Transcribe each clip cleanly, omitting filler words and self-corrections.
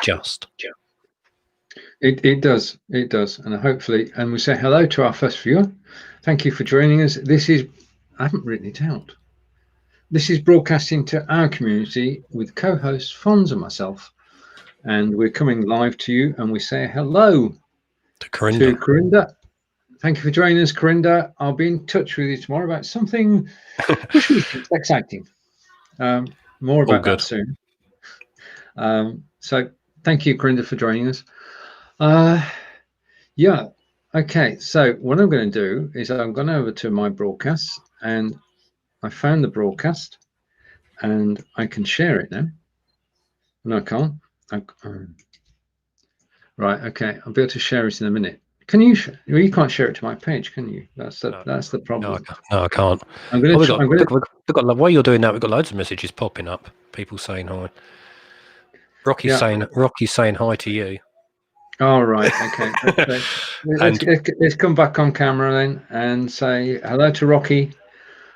just. It does, and hopefully, and we say hello to our first viewer. Thank you for joining us. I haven't written it out. This is broadcasting to our community with co-hosts Fonz and myself, and we're coming live to you, and we say hello to Corinda. Thank you for joining us, Corinda. I'll be in touch with you tomorrow about something which we think is exciting. More about that soon. So thank you, Corinda, for joining us. Yeah. Okay. So what I'm going to do is I'm going over to my broadcast, and I found the broadcast, and I can share it now. No, I can't. Right. Okay. I'll be able to share it in a minute. Can you? Well, you can't share it to my page, can you? That's the problem. No, I can't. While you're doing that, we've got loads of messages popping up. People saying hi. Rocky's saying hi to you. All right. Okay. Let's come back on camera then and say hello to Rocky.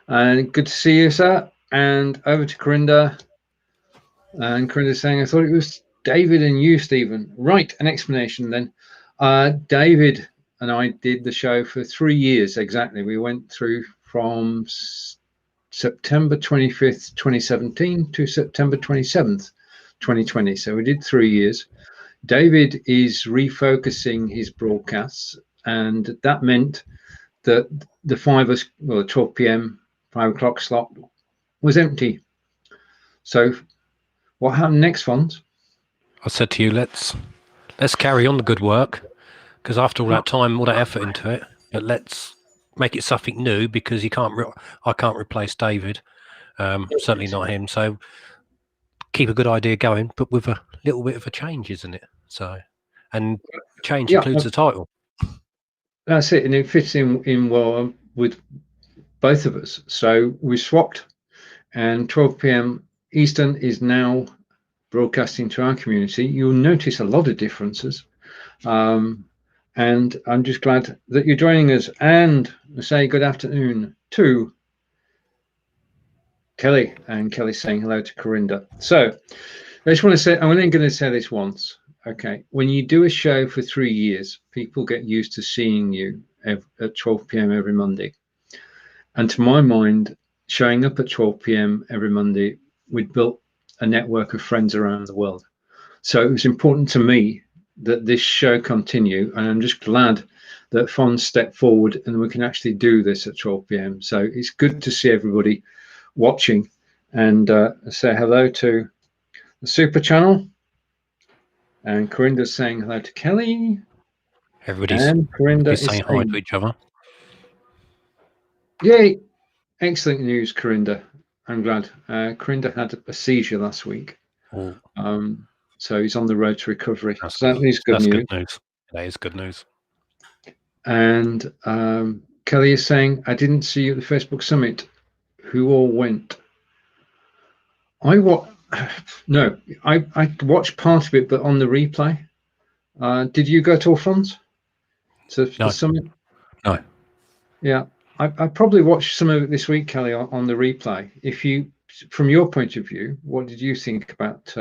And good to see you, sir. And over to Corinda. And Corinda's saying, I thought it was David and you, Stephen. Right, an explanation then. David and I did the show for 3 years exactly. We went through from September 25th, 2017 to September 27th, 2020. So we did 3 years. David is refocusing his broadcasts, and that meant that the 12 p.m., 5 o'clock slot was empty. So what happened next, Fonz? I said to you, let's carry on the good work, because after all that time, all that effort into it, let's make it something new, because I can't replace David, certainly not him. So keep a good idea going, but with a little bit of a change, isn't it? So, and change includes the title. That's it, and it fits in well with both of us. So we swapped, and 12 p.m. Eastern is now broadcasting to our community. You'll notice a lot of differences, and I'm just glad that you're joining us. And I say good afternoon to Kelly, and Kelly's saying hello to Corinda. So I just want to say, I'm only going to say this once. Okay, when you do a show for 3 years, people get used to seeing you at 12 p.m. every Monday. And to my mind, showing up at 12 p.m. every Monday, we'd built a network of friends around the world. So it was important to me that this show continue, and I'm just glad that Fonz stepped forward and we can actually do this at 12 p.m. So it's good to see everybody watching, and say hello to the Super Channel. And Corinda's saying hello to Kelly. Everybody's saying hi to each other. Yay! Excellent news, Corinda. I'm glad. Corinda had a seizure last week. So he's on the road to recovery. That is good news. Good news. That is good news. And Kelly is saying, I didn't see you at the Facebook Summit. Who all went? I watched part of it, but on the replay. Did you go to all Fonz? To the summit? No. Yeah, I probably watched some of it this week, Kelly, on the replay. From your point of view, what did you think about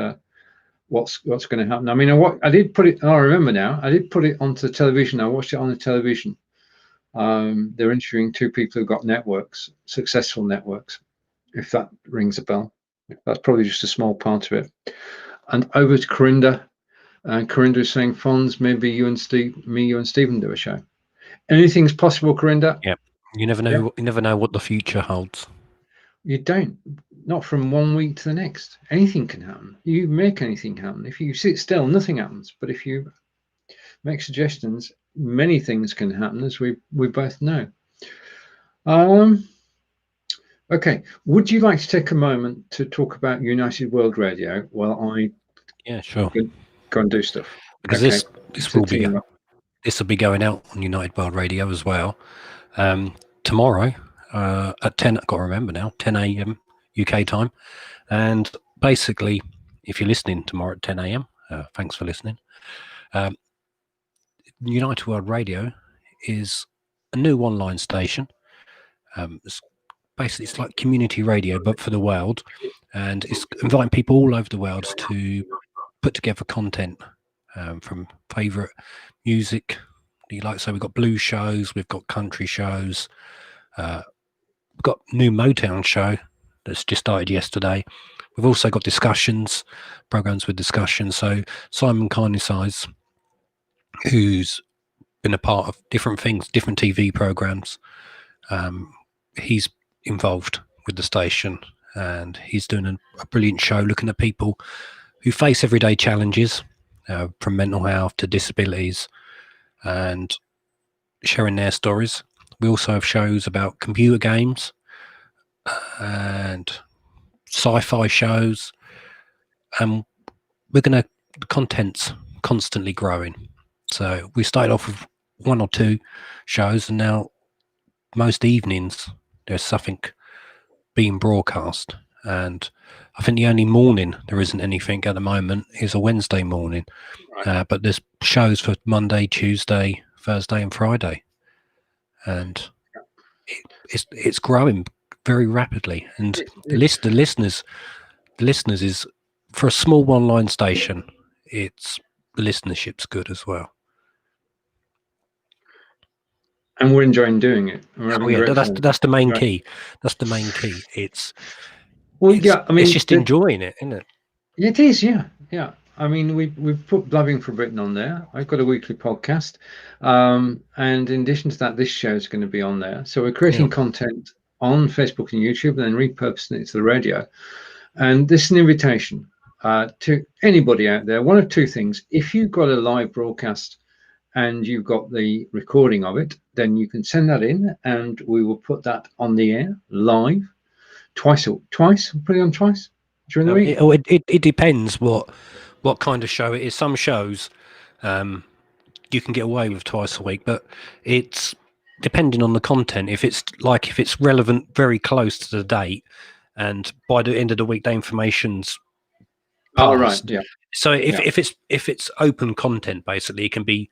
what's going to happen? I mean, I did put it. I remember now. I did put it onto the television. I watched it on the television. They're interviewing 2 people who got networks, successful networks. If that rings a bell, that's probably just a small part of it. And over to Corinda. Corinda is saying, Fonz, maybe you and Stephen do a show. Anything's possible, Corinda. Yeah, you never know. Yeah. You never know what the future holds. You don't. Not from one week to the next. Anything can happen. You make anything happen. If you sit still, nothing happens. But if you make suggestions, many things can happen, as we both know. Okay. Would you like to take a moment to talk about United World Radio while I sure. Go and do stuff? Because this will be going out on United World Radio as well. Tomorrow at 10, I've got to remember now, 10 a.m. UK time. And basically, if you're listening tomorrow at 10 a.m., thanks for listening. United World Radio is a new online station. It's like community radio, but for the world. And it's inviting people all over the world to put together content from favourite music you like. So we've got blues shows, we've got country shows, we've got new Motown show that's just started yesterday. We've also got discussions, programs with discussions. So Simon Carnisize, who's been a part of different things, different TV programs, he's involved with the station, and he's doing a brilliant show looking at people who face everyday challenges, from mental health to disabilities, and sharing their stories. We also have shows about computer games and sci-fi shows, and the content's constantly growing. So we started off with 1 or 2 shows, and now most evenings there's something being broadcast. And I think the only morning there isn't anything at the moment is a Wednesday morning. Right. But there's shows for Monday, Tuesday, Thursday, and Friday, and it's growing very rapidly. And the listeners is, for a small online station, the listenership's good as well. And we're enjoying doing it. That's the main key. That's the main key. It's just enjoying it, isn't it? It is, yeah. I mean, we've put Blabbing for Britain on there. I've got a weekly podcast, and in addition to that, this show is going to be on there. So we're creating content on Facebook and YouTube, and then repurposing it to the radio. And this is an invitation to anybody out there. One of 2 things: if you've got a live broadcast and you've got the recording of it, then you can send that in, and we will put that on the air live twice. Put it on twice during the week. It depends what kind of show it is. Some shows you can get away with twice a week, but it's depending on the content. If it's relevant, very close to the date, and by the end of the week the information's passed. Oh, right, yeah. So if it's open content, basically it can be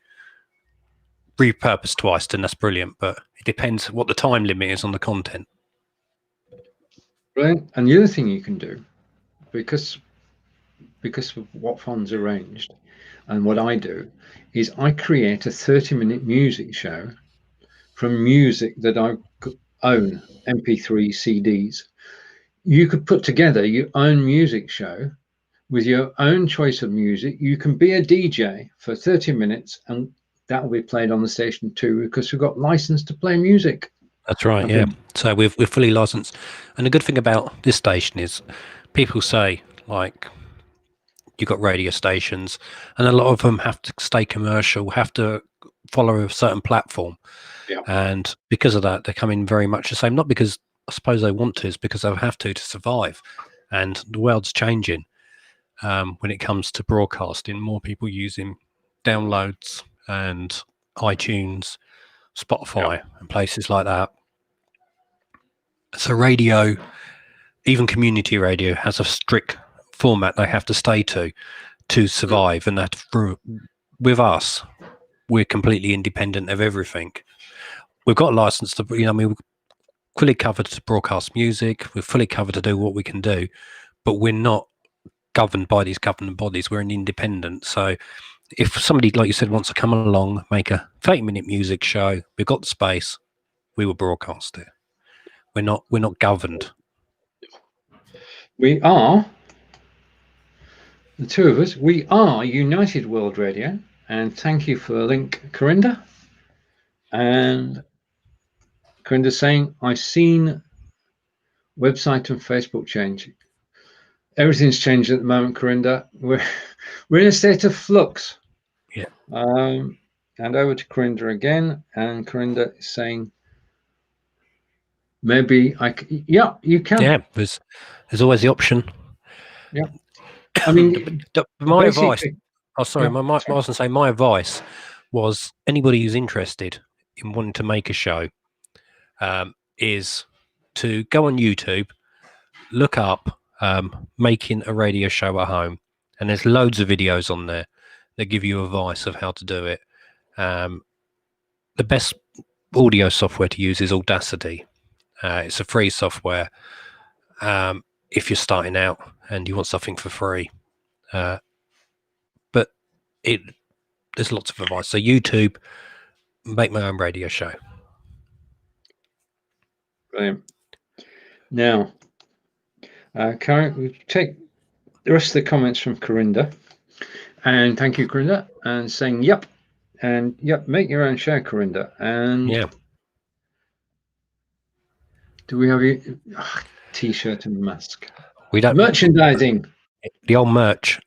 repurposed twice, then that's brilliant. But it depends what the time limit is on the content. Brilliant. And the other thing you can do, because of what Fon's arranged and what I do, is I create a 30-minute music show from music that I own, MP3 CDs. You could put together your own music show with your own choice of music. You can be a DJ for 30 minutes, and that will be played on the station too, because we've got license to play music. That's right, yeah. So we're fully licensed. And the good thing about this station is people say, like, you've got radio stations, and a lot of them have to stay commercial, have to follow a certain platform. Yeah. And because of that, they come in very much the same. Not because I suppose they want to, it's because they have to survive. And the world's changing when it comes to broadcasting. More people using downloads and iTunes, Spotify, and places like that. So radio, even community radio, has a strict format they have to stay to survive. And that with us, we're completely independent of everything. We've got a license to, we're fully covered to broadcast music. We're fully covered to do what we can do, but we're not governed by these government bodies. We're an independent. So if somebody, like you said, wants to come along, make a 30-minute music show, we've got the space, we will broadcast it. We're not governed. We are, the 2 of us, we are United World Radio, and thank you for the link, Corinda. And Corinda's saying, I've seen website and Facebook change. Everything's changed at the moment, Corinda. We're in a state of flux. Yeah. And over to Corinda again, and Corinda is saying, maybe you can. Yeah, there's always the option. Yeah. I mean, my advice. Oh, sorry. I was going to say my advice was anybody who's interested in wanting to make a show is to go on YouTube, look up making a radio show at home, and there's loads of videos on there that give you advice of how to do it. The best audio software to use is Audacity. It's a free software if you're starting out and you want something for free. there's lots of advice. So YouTube, make my own radio show. Brilliant. Now, Karen, we take the rest of the comments from Corinda, and thank you, Corinda, and saying yep, and yep, make your own show, Corinda, and Yeah. Do we have your T-shirt and mask? We don't merchandising. The old merch.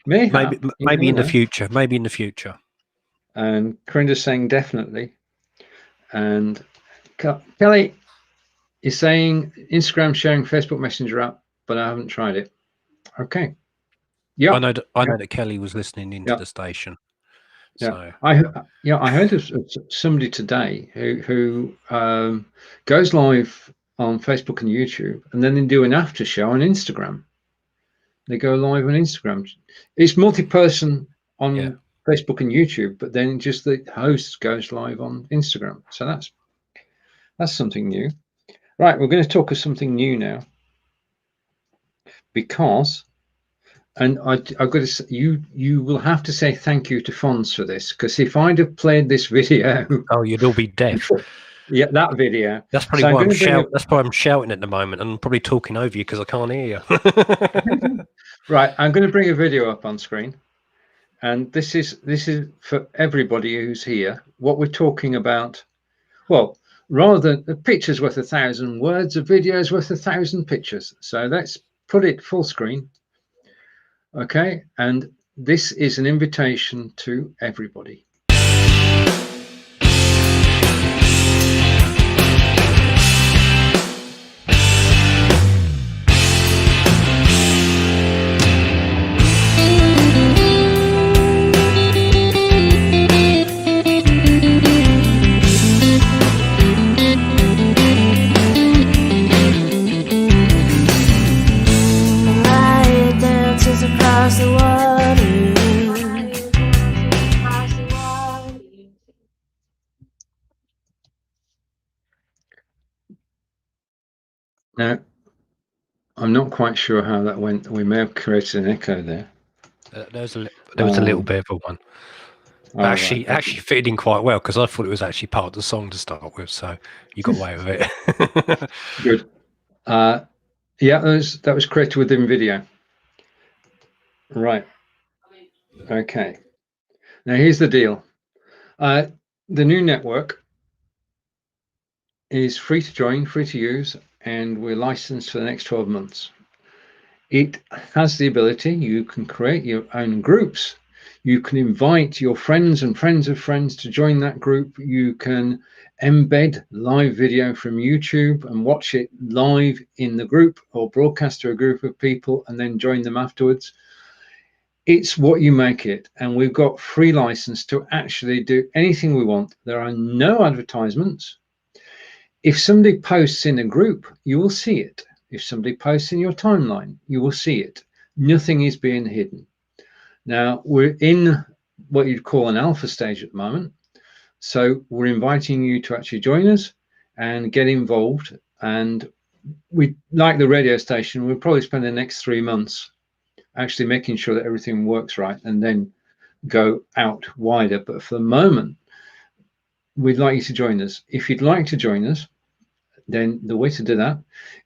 maybe in the future. Maybe in the future. And Corinda's saying definitely. And Kelly is saying Instagram sharing Facebook Messenger app, but I haven't tried it. Okay. Yeah. I know that Kelly was listening into the station. Yeah. So I heard of somebody today who goes live on Facebook and YouTube, and then they do an after show on Instagram. They go live on Instagram. It's multi-person on Facebook and YouTube, but then just the host goes live on Instagram. So that's something new. Right, we're going to talk of something new now, because, and I've got to say, you will have to say thank you to Fonz for this, because if I'd have played this video, you'd all be deaf. Yeah, that video. That's probably why I'm shouting. That's why I'm shouting at the moment, and I'm probably talking over you because I can't hear you. Right, I'm going to bring a video up on screen, and this is for everybody who's here. What we're talking about, well, rather than a picture's worth 1,000 words, a video's worth 1,000 pictures. So let's put it full screen. Okay, and this is an invitation to everybody. Now, I'm not quite sure how that went. We may have created an echo there. There was a little bit of a one. Actually fitted in quite well, because I thought it was actually part of the song to start with. So you got away with it. Good. Yeah, that was created within video. Right. Okay. Now here's the deal. The new network is free to join, free to use, and we're licensed for the next 12 months. It has the ability, you can create your own groups. You can invite your friends and friends of friends to join that group. You can embed live video from YouTube and watch it live in the group, or broadcast to a group of people and then join them afterwards. It's what you make it, and we've got free license to actually do anything we want. There are no advertisements. If somebody posts in a group, you will see it. If somebody posts in your timeline, you will see it. Nothing is being hidden. Now, we're in what you'd call an alpha stage at the moment. So we're inviting you to actually join us and get involved. And we, like the radio station, we'll probably spend the next 3 months actually making sure that everything works right, and then go out wider. But for the moment, we'd like you to join us. If you'd like to join us, then the way to do that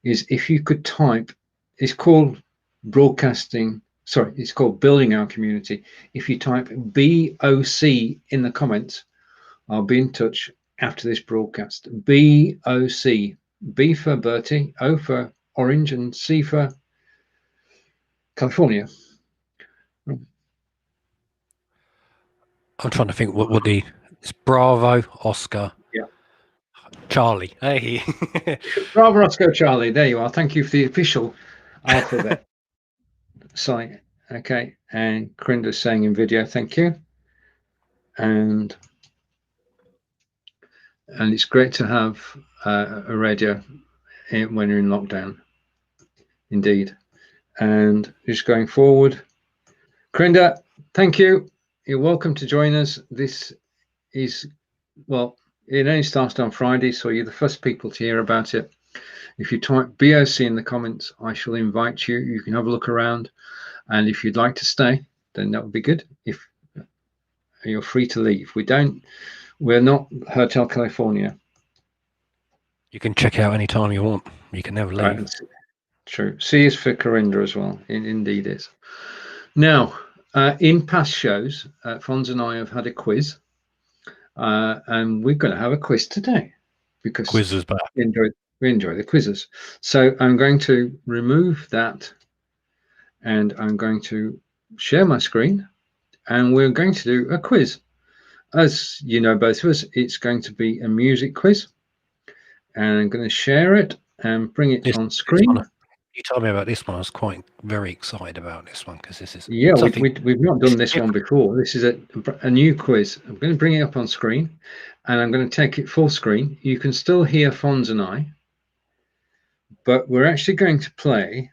is, if you could type, it's called it's called Building Our Community. If you type BOC in the comments, I'll be in touch after this broadcast. BOC, B for Bertie, O for Orange, and C for California. I'm trying to think what it's Bravo, Oscar, Charlie. Hey. Bravo, Oscar, Charlie. There you are. Thank you for the official alphabet. Sorry. Okay. And Corinda's saying in video, thank you. And it's great to have a radio when you're in lockdown. Indeed. And just going forward, Corinda, thank you. You're welcome to join us. This is, well, it only started on Friday, so you're the first people to hear about it. If you type BOC in the comments, I shall invite you. You can have a look around, and if you'd like to stay, then that would be good. If you're free to leave, we're not Hotel California. You can check out any time you want. You can never leave. Right, true. C is for Corinda as well. Indeed is. Now, in past shows, Fonz and I have had a quiz, and we're going to have a quiz today because Quizzes back. we enjoy the quizzes. So I'm going to remove that, and I'm going to share my screen, and we're going to do a quiz. As you know, both of us, it's going to be a music quiz, and I'm going to share it and bring it on screen. You told me about this one. I was very excited about this one because this is we've not done this one before. This is a new quiz. I'm going to bring it up on screen, and I'm going to take it full screen. You can still hear Fonz and I, but we're actually going to play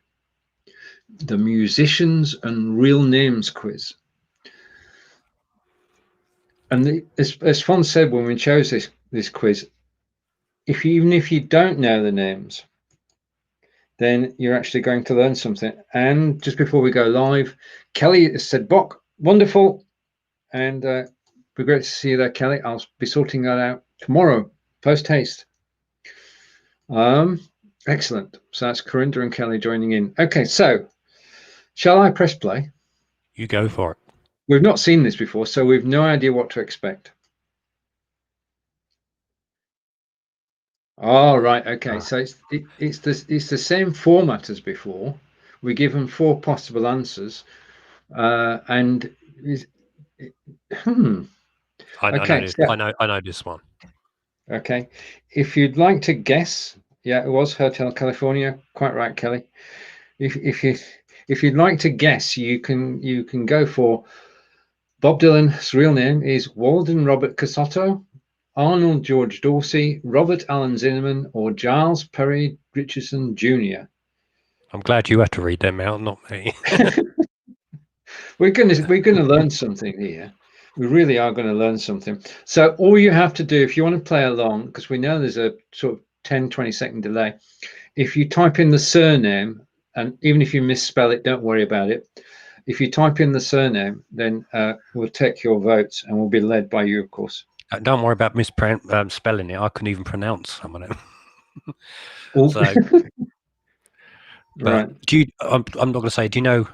the musicians and real names quiz. And as Fonz said when we chose this quiz, even if you don't know the names, then you're actually going to learn something. And just before we go live, Kelly has said, "Bok, wonderful." And it'd be great to see you there, Kelly. I'll be sorting that out tomorrow, post haste. Excellent. So that's Corinda and Kelly joining in. Okay, so shall I press play? You go for it. We've not seen this before, so we've no idea what to expect. All right. Okay. So it's the same format as before. We give them 4 possible answers, and I know this one. Okay. If you'd like to guess, yeah, it was Hotel California. Quite right, Kelly. If you'd like to guess, you can go for Bob Dylan's real name is Walden Robert Casotto, Arnold George Dorsey, Robert Allen Zinnemann, or Giles Perry Richardson Jr. I'm glad you had to read them out, not me. We're gonna learn something here. We really are going to learn something. So all you have to do, if you want to play along, because we know there's a sort of 10-20 second delay, if you type in the surname, and even if you misspell it, don't worry about it. If you type in the surname, then we'll take your votes and we'll be led by you, of course. Don't worry about spelling it. I couldn't even pronounce some of them. So, right. I'm not going to say. Do you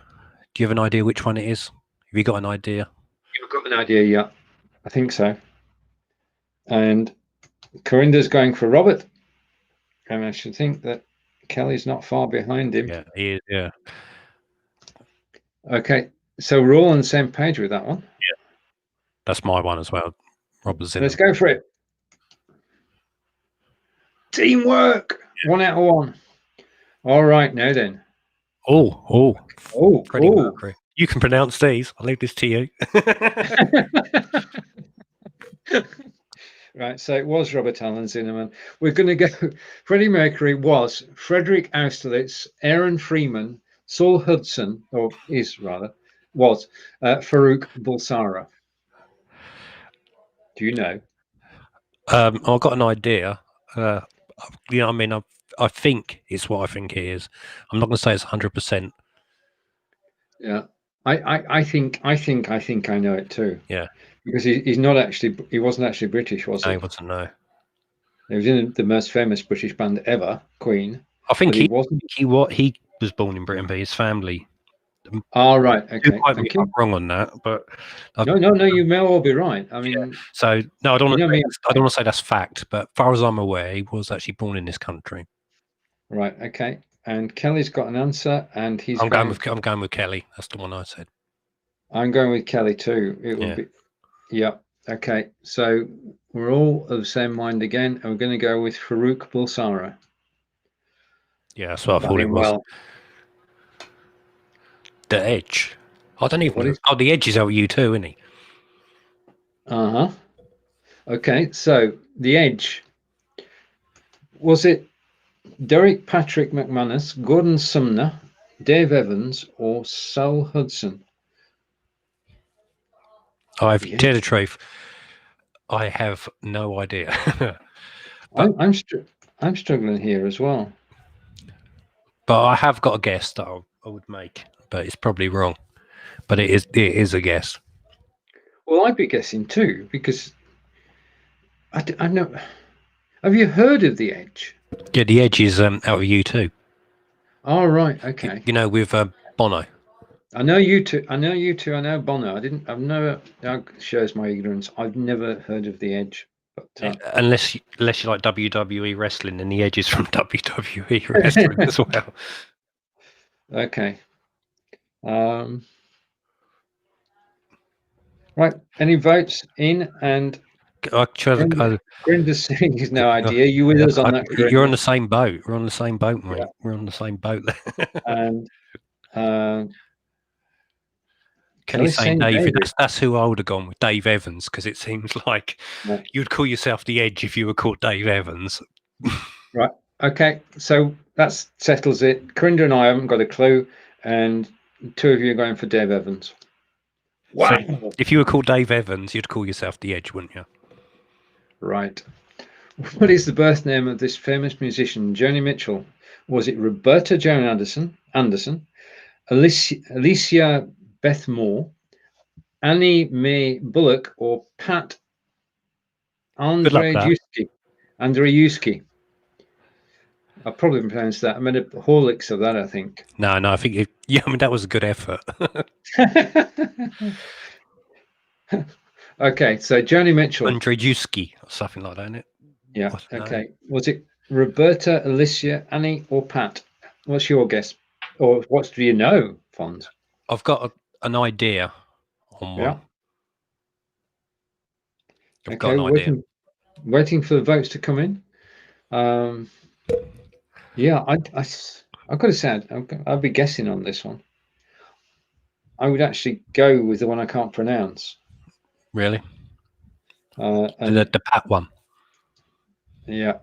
have an idea which one it is? Have you got an idea? You've got an idea, yeah. I think so. And Corinda's going for Robert, and I should think that Kelly's not far behind him. Yeah, he is. Yeah. Okay, so we're all on the same page with that one. Yeah, that's my one as well. Robert Zinnemann. Let's go for it. Teamwork. Yeah. 1 out of 1. All right, now then. Freddie Mercury. You can pronounce these. I'll leave this to you. Right, so it was Robert Allen Zinnemann. We're going to go. Freddie Mercury was Frederick Austerlitz, Aaron Freeman, Saul Hudson, or is rather, was Farouk Bulsara. Do you know? I've got an idea. I think it's what I think it is. I'm not going to say it's 100%. Yeah, I think I know it too. Yeah, because he wasn't actually British, was he? No, he wasn't. No, he was in the most famous British band ever, Queen. I think he wasn't. He was born in Britain, but his family. All right. Okay. I'm wrong on that, but no, you may well be right. I mean, yeah. So no, I don't want to say that's fact, but as far as I'm aware, he was actually born in this country. Right. Okay. And Kelly's got an answer, and I'm going with Kelly. That's the one I said. I'm going with Kelly too. It will be. Yeah. Okay. So we're all of the same mind again, and we're going to go with Farouk Bulsara. Yeah, that's what I thought it was. Well. The Edge. I don't even know. The Edge is LU2, isn't he? Uh-huh. Okay, so The Edge. Was it Derek Patrick McManus, Gordon Sumner, Dave Evans, or Saul Hudson? Tell the truth, I have no idea. I'm struggling here as well. But I have got a guess that I would make, but it's probably wrong. But it is a guess. Well, I'd be guessing too, because I know. Have you heard of The Edge? Yeah, the Edge is out of U2. Oh, right. Okay. You know, with Bono. I know U2. I know U2. I know Bono. I've never. That shows my ignorance. I've never heard of The Edge. But Unless you like WWE wrestling, and the Edge is from WWE wrestling as well. Okay. Right. Any votes in? And Grinder's saying he's no idea. You with us on that? You're on the same boat. We're on the same boat, mate. Yeah. We're on the same boat. And Kelly's saying David. That's who I would have gone with, Dave Evans, because it seems like you'd call yourself the Edge if you were called Dave Evans. Right. Okay. So that settles it. Corinda and I haven't got a clue, and two of you are going for Dave Evans. Wow. So if you were called Dave Evans, you'd call yourself the Edge, wouldn't you? Right. What is the birth name of this famous musician, Joni Mitchell? Was it Roberta Joan Anderson, Alicia Beth Moore, Annie Mae Bullock, or Pat Andrzejewski? I probably pronounced that. I made a Horlicks of that, I think. No, I think that was a good effort. Okay, so Joni Mitchell. Andrzejewski or something like that, isn't it? Yeah. Okay. Was it Roberta, Alicia, Annie, or Pat? What's your guess? Or what do you know, Fonz? I've got an idea on one. Yeah. I've got an idea. Waiting for the votes to come in. Yeah, I've got to say, I'll be guessing on this one. I would actually go with the one I can't pronounce. Really? And the Pat one. Yeah.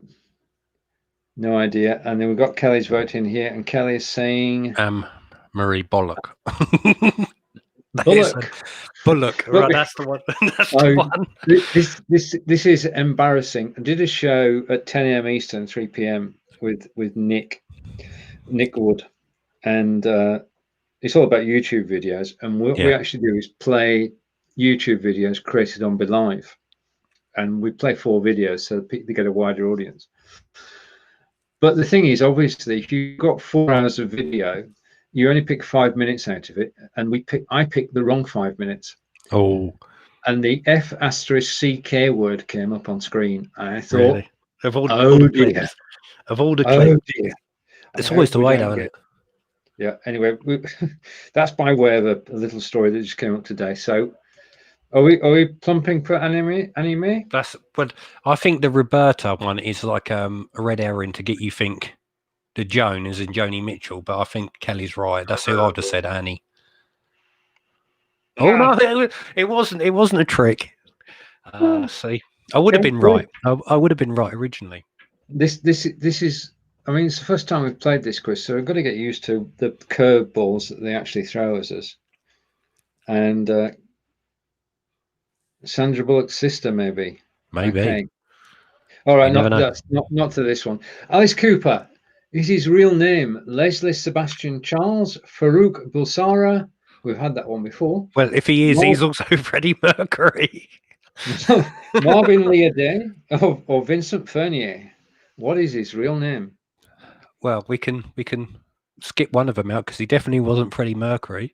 No idea. And then we've got Kelly's vote in here, and Kelly is saying Marie Bullock. Bullock. Right, that's the one. That's the one. This is embarrassing. I did a show at 10 a.m. Eastern, 3 p.m. with Nick Wood, and it's all about YouTube videos. And what we actually do is play YouTube videos created on BeLive, and we play 4 videos so they get a wider audience. But the thing is, obviously, if you've got 4 hours of video, you only pick 5 minutes out of it, and I picked the wrong 5 minutes. Oh. And the F*CK word came up on screen. And I thought, really? Of all the clips. Dear. It's always the way, though, isn't it? Yeah. Anyway, that's by way of a little story that just came up today. So, are we plumping for anime? But I think the Roberta one is like a red herring to get you think the Joan is in Joni Mitchell, but I think Kelly's right. That's who I'd have said, Annie. Oh no, it wasn't a trick. See, I would have been right. I would have been right originally. This is. I mean, it's the first time we've played this quiz, so we've got to get used to the curveballs that they actually throw at us. And Sandra Bullock's sister, maybe. Okay. All right, that's not to this one. Alice Cooper. Is his real name Leslie Sebastian Charles Farouk Bulsara? We've had that one before. Well, if he is, he's also Freddie Mercury. Marvin Leaday or Vincent Fernier. What is his real name? Well, we can skip one of them out because he definitely wasn't Freddie Mercury.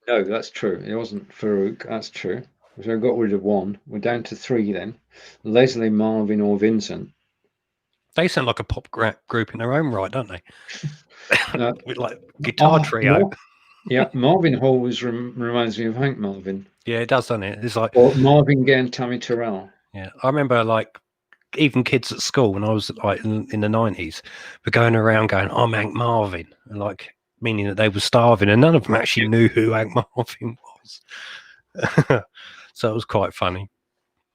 No, that's true. It wasn't Farouk. That's true. So I got rid of one. We're down to 3 then. Leslie, Marvin, or Vincent. They sound like a pop group in their own right, don't they? With like guitar trio. Marvin Hall reminds me of Hank Marvin. Yeah, it does, doesn't it? It's like Marvin Gaye and Tammy Terrell. Yeah, I remember like even kids at school when I was like in the 90s were going around going, "I'm Hank Marvin," and like meaning that they were starving, and none of them actually knew who Hank Marvin was. So it was quite funny.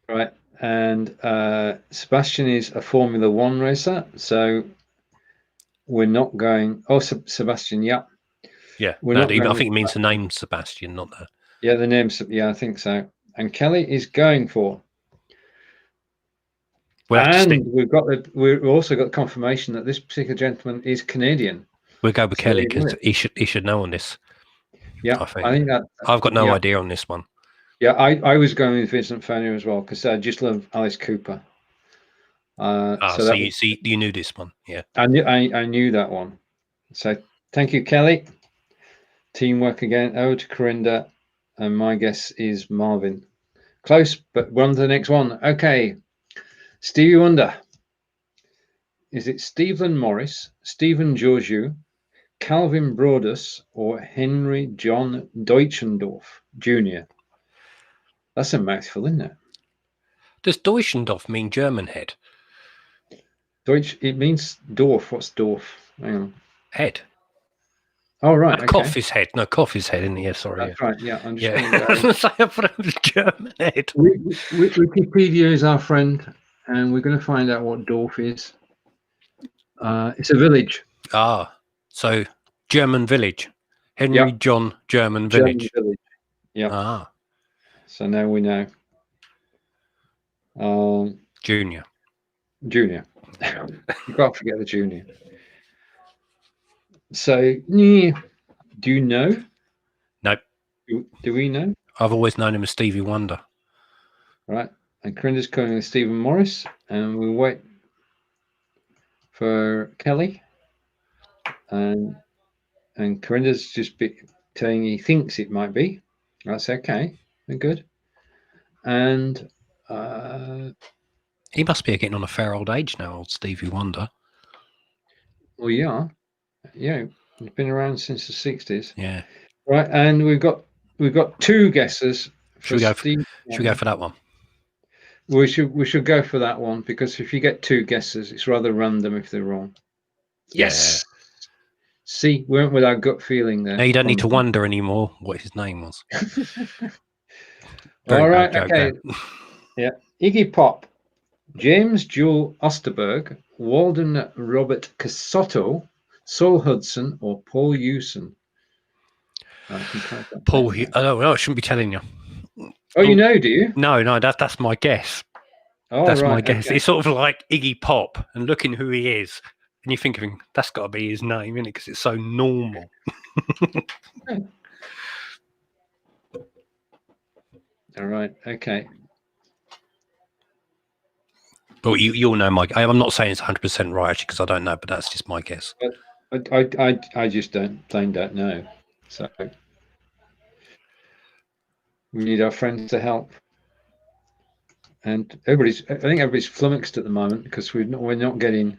Right. And Sebastian is a Formula 1 racer, so we're not going. Oh, Sebastian, yeah. Yeah, I think it means the name Sebastian, not the. Yeah, the name. Yeah, I think so. And Kelly is going for. And we've also got confirmation that this particular gentleman is Canadian. We'll go with Kelly because he should know on this. Yeah, I think that. I've got no yeah. idea on this one. Yeah, I was going with Vincent Fenner as well because I just love Alice Cooper. So you knew this one, yeah. I knew that one. So thank you, Kelly. Teamwork again. Over to Corinda, and my guess is Marvin. Close, but we're on to the next one. Okay, Stevie Wonder. Is it Stephen Morris, Stephen Georgiou, Calvin Brodus, or Henry John Deutschendorf Jr.? That's a mouthful, isn't it? Does Deutschendorf mean German head? Deutsch. It means dwarf. What's dwarf? Hang on. Head. Oh, right. No, Okay. cough is head. No, cough is head, isn't it? Yeah, sorry. That's right. Yeah, I'm just Yeah. going to I was going to say, I thought it was German head. Wikipedia is our friend, and we're going to find out what Dorf is. It's a village. Ah, so German village. Henry John German village. Yeah. Ah. So now we know. Junior. You can't forget the junior. So, do you know? Nope. Do we know? I've always known him as Stevie Wonder. Right. And Corinda's calling with Stephen Morris, and we'll wait for Kelly. And Corinda's just telling he thinks it might be. That's okay. They're good. And he must be getting on a fair old age now, old Stevie Wonder. Well, yeah, he's been around since the 60s. Yeah. Right, and we've got two guesses. Should we go for that one? We should go for that one because if you get two guesses, it's rather random if they're wrong. Yes. Yeah. See, we went with our gut feeling there. Now you don't need to wonder anymore what his name was. All right. Okay. Yeah. Iggy Pop, James Jewel Osterberg, Walden Robert Casotto, Saul Hudson, or Paul Hewson? Paul, I shouldn't be telling you. Oh, you know, do you? No, that's my guess. Oh, that's right, my guess. Okay. It's sort of like Iggy Pop, and looking who he is, and you're thinking that's got to be his name, isn't it? Because it's so normal. All right. Okay. But you'll know my. I'm not saying it's 100% right actually because I don't know, but that's just my guess. I just don't know. So we need our friends to help. And I think everybody's flummoxed at the moment because we're not getting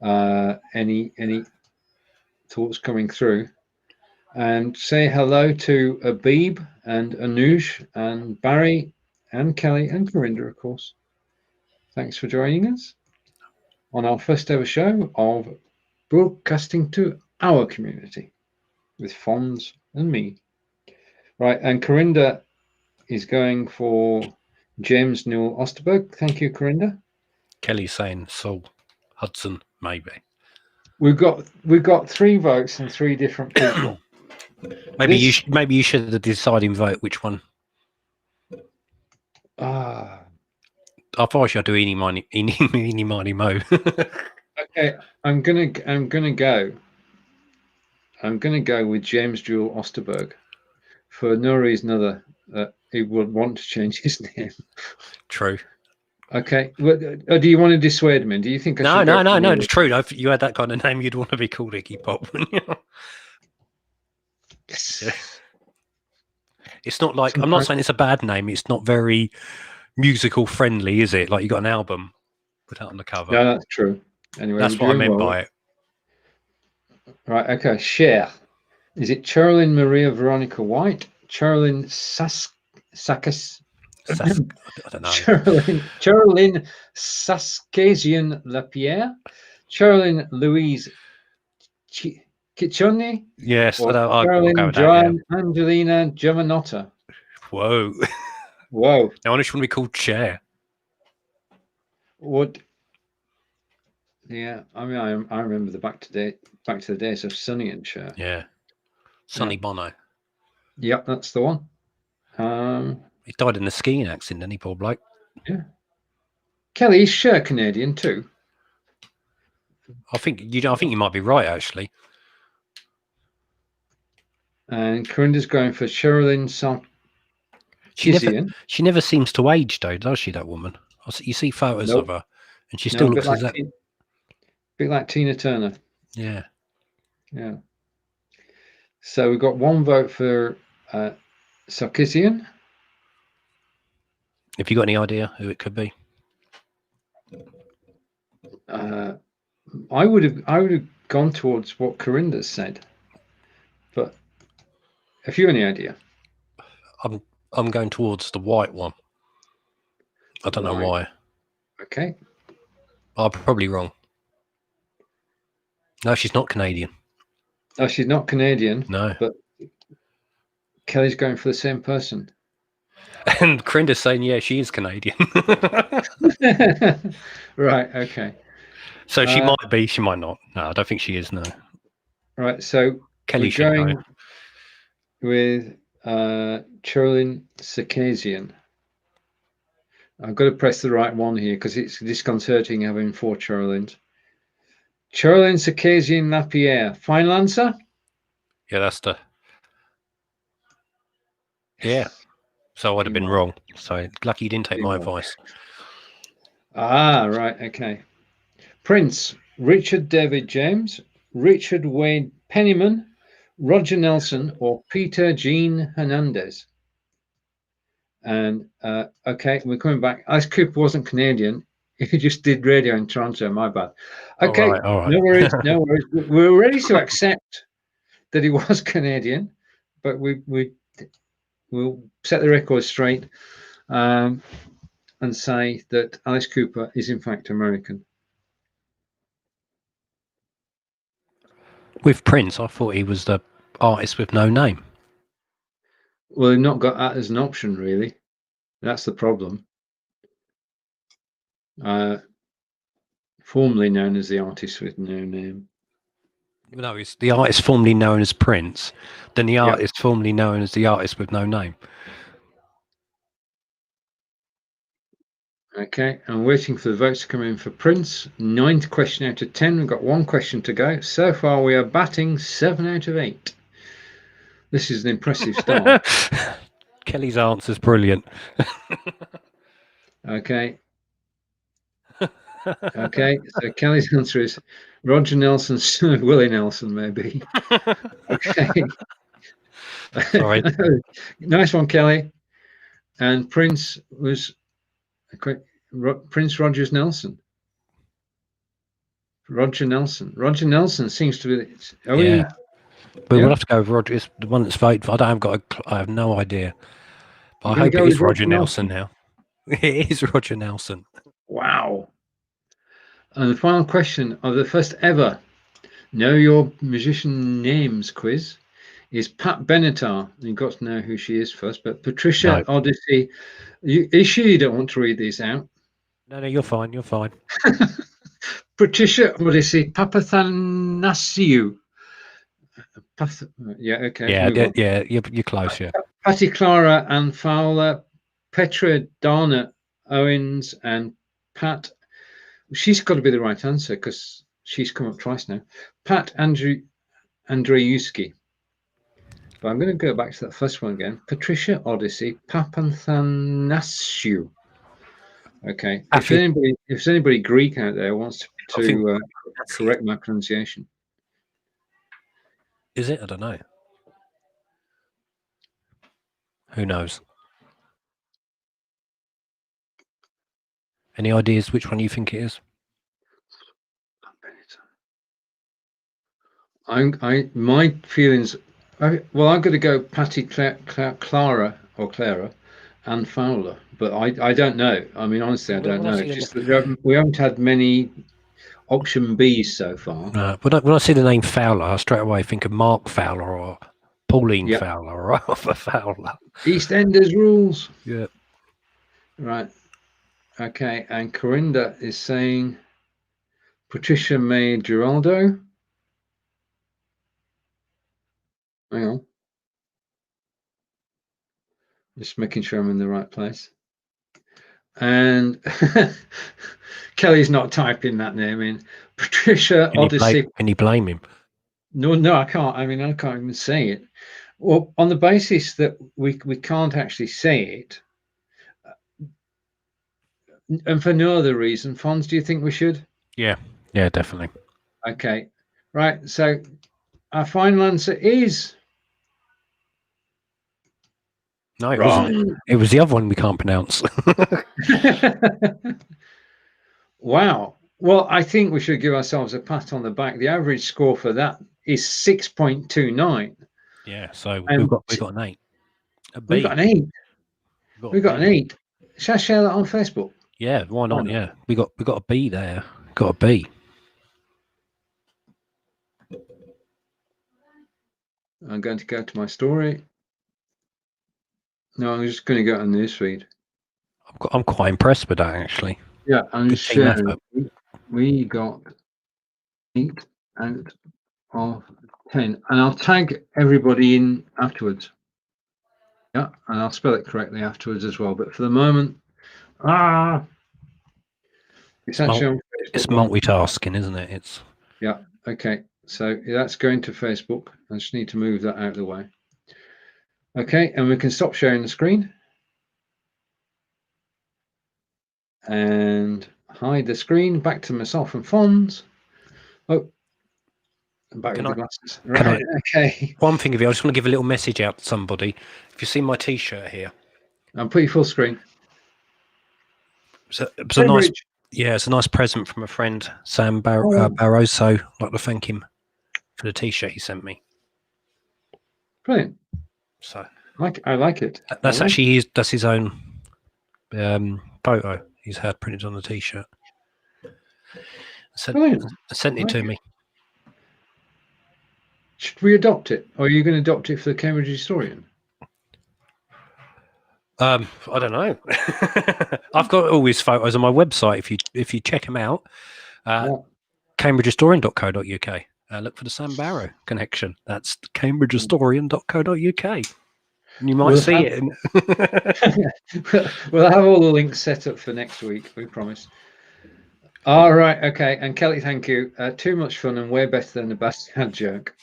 any thoughts coming through. And say hello to Abib and Anuj and Barry and Kelly and Corinda, of course. Thanks for joining us on our first ever show of broadcasting to our community with Fonz and me. Right, and Corinda is going for James Newell Osterberg. Thank you, Corinda. Kelly's saying Saul Hudson, maybe. We've got 3 votes and 3 different people. maybe you should have decided vote which one. I thought I should do eeny, miny, mo. Okay, I'm gonna go with James Jewel Osterberg for no reason other that he would want to change his name. True. Okay. Do you want to dissuade me? Do you think I should? No. It's true. If you had that kind of name, you'd want to be called Iggy Pop, wouldn't you? Yes. Yeah. It's not like I'm not saying it's a bad name. It's not very musical friendly, is it? Like you got an album put out on the cover. No, that's true. Anyway, that's what I meant by it. Right. Okay. Cher. Is it Carolyn Maria Veronica White? Carolyn Sakis? I don't know. Carolyn Saskasian Lapierre? Carolyn Louise Kitchoni? Yes. I'll go with Joan Angelina Giovanotta. Whoa. Now, honestly, want to be called Cher. What? Yeah, I mean, I remember back to the days of Sonny and Cher. Yeah, Sonny Bono. Yep, that's the one. He died in a skiing accident, didn't he, poor bloke? Yeah. Kelly, is Cher Canadian too? I think you might be right, actually. And Corinda's going for Sherilyn Sarkisian. She never seems to age, though, does she? That woman. You see photos of her, and she still a looks bit like Tina Turner. Yeah. Yeah. So we've got one vote for Sarkisian. Have you got any idea who it could be? I would have gone towards what Corinda said, but have you any idea? I'm going towards the white one. I don't know why. Okay. I'm probably wrong. No, she's not Canadian. No, she's not Canadian. No. But Kelly's going for the same person. And Corinda's saying, yeah, she is Canadian. Right, okay. So she might be, she might not. No, I don't think she is, no. Right, so Kelly we're going with Sherilyn Sarkisian. I've got to press the right one here because it's disconcerting having 4 Sherylyns. Sherilyn Sarkisian Lapierre. Final answer? Yeah, that's the... Yeah. So I'd have been wrong. So lucky you didn't take my advice. Ah, right, okay. Prince, Richard David James, Richard Wayne Penniman, Roger Nelson, or Peter Gene Hernandez. And okay, we're coming back. Alice Cooper wasn't Canadian. He just did radio in Toronto. My bad. Okay, all right. No worries, no worries. We're ready to accept that he was Canadian, but we'll set the record straight and say that Alice Cooper is in fact American. With Prince, I thought he was the artist with no name. Well, they've not got that as an option, really. That's the problem. Formerly known as the artist with no name. No, it's the artist formerly known as Prince, then the artist formerly known as the artist with no name. Okay, I'm waiting for the votes to come in for Prince. 9th question out of 10. We've got 1 question to go. So far, we are batting 7 out of 8. This is an impressive start. Kelly's answer's brilliant. Okay. Okay, so Kelly's answer is Roger Nelson, Willie Nelson, maybe. Okay. Sorry. Nice one, Kelly. And Prince was Prince Rogers Nelson. Roger Nelson. Roger Nelson seems to be. Yeah. But we'll have to go with Roger. It's the one that's voted for. I have no idea. But I hope it is Roger Nelson now. It is Roger Nelson. Wow. And the final question of the first ever Know Your Musician Names quiz is Pat Benatar. You've got to know who she is first, but Patricia Odyssey. You sure you don't want to read these out? No, you're fine. You're fine. Patricia Odyssey Papathanasiou. Yeah, okay. Yeah, you're close, yeah. Patty Clara Ann Fowler, Petra Dana Owens, and Pat. She's got to be the right answer because she's come up twice now. Pat Andrzejewski. But I'm going to go back to that first one again. Patricia Odyssey Papathanasiou. Okay. If there's anybody Greek out there wants to correct my pronunciation. Is it? I don't know. Who knows? Any ideas which one you think it is? My feelings. Well, I'm going to go Patty Clara and Fowler, but I don't know. I mean, honestly, I don't know. It's just that we haven't had many option Bs so far. When I see the name Fowler, I straight away think of Mark Fowler or Pauline Fowler or Arthur Fowler. EastEnders rules. Yeah. Right. Okay. And Corinda is saying Patricia May Giraldo. Hang on. Just making sure I'm in the right place. And Kelly's not typing that name in. Patricia Odyssey. Can you blame him? No, I can't. I mean, I can't even say it. Well, on the basis that we can't actually say it, and for no other reason, Fonz, do you think we should? Yeah, definitely. Okay, right. So our final answer is No, it wrong. wasn't. It was the other one we can't pronounce. Wow. Well, I think we should give ourselves a pat on the back. The average score for that is 6.29. Yeah, so And we've got an 8. A we've B. got an 8. We've got a an B. 8. Shall I share that on Facebook? Yeah, why not? Yeah, we got a B there. Got a B. I'm going to go to my story. No, I'm just going to go on the newsfeed. I'm quite impressed with that, actually. Yeah, I'm Good just team sharing. effort. We got 8 out of 10. And I'll tag everybody in afterwards. Yeah, and I'll spell it correctly afterwards as well. But for the moment, it's actually on Facebook. It's multitasking, isn't it? It's Yeah, okay. So that's going to Facebook. I just need to move that out of the way. Okay, and we can stop sharing the screen. And hide the screen. Back to myself and Fonz. Oh, I'm back with the glasses. Right, okay. One thing of you, I just want to give a little message out to somebody. If you see my T-shirt here, I'll put you full screen. It was a nice, it's a nice present from a friend, Sam Barroso. I'd like to thank him for the T-shirt he sent me. Brilliant. So I like it. That's actually that's his own photo he's had printed on the T-shirt. Sent it to me. Should we adopt it, or are you going to adopt it for the Cambridge Historian? I don't know. I've got all his photos on my website. If you check them out, cambridgehistorian.co.uk. Look for the Sam Barrow connection. That's cambridgehistorian.co.uk. You might see it. We'll have all the links set up for next week. We promise. All right. Okay. And Kelly, thank you. Too much fun and way better than the bad joke.